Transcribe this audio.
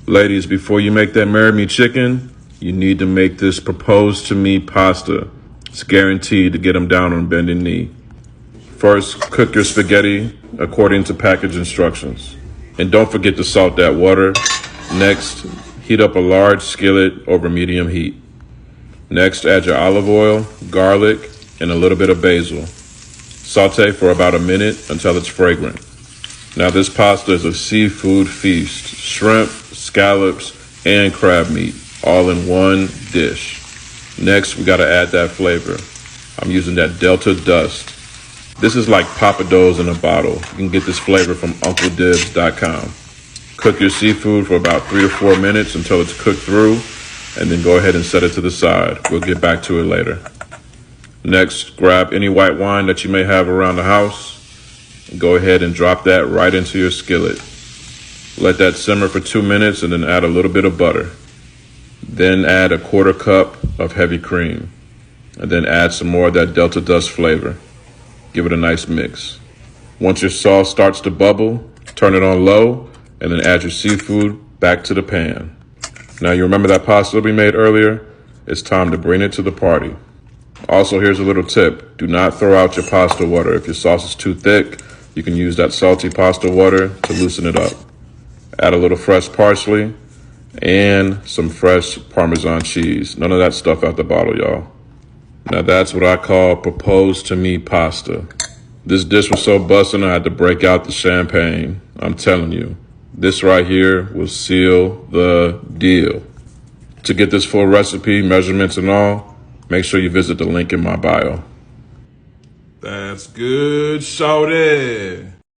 Ladies, before you make that marry me chicken, you need to make this propose to me pasta. It's guaranteed to get them down on bended knee. First, cook your spaghetti according to package instructions. And don't forget to salt that water. Next, heat up a large skillet over medium heat. Next, add your olive oil, garlic, and a little bit of basil. Saute for about a minute until it's fragrant. Now this pasta is a seafood feast. Shrimp, scallops, and crab meat, all in one dish. Next, we gotta add that flavor. I'm using that Delta Dust. This is like Papados in a bottle. You can get this flavor from UncleDibs.com. Cook your seafood for about 3 to 4 minutes until it's cooked through, and then go ahead and set it to the side. We'll get back to it later. Next, grab any white wine that you may have around the house, and go ahead and drop that right into your skillet. Let that simmer for 2 minutes and then add a little bit of butter. Then add a 1/4 cup of heavy cream, and then add some more of that Delta Dust flavor. Give it a nice mix. Once your sauce starts to bubble, turn it on low, and then add your seafood back to the pan. Now you remember that pasta we made earlier? It's time to bring it to the party. Also, here's a little tip. Do not throw out your pasta water. If your sauce is too thick, you can use that salty pasta water to loosen it up. Add a little fresh parsley and some fresh Parmesan cheese. None of that stuff out the bottle, y'all. Now that's what I call propose to me pasta. This dish was so bussin' I had to break out the champagne. I'm telling you, this right here will seal the deal. To get this full recipe, measurements and all, make sure you visit the link in my bio. That's good, shorty.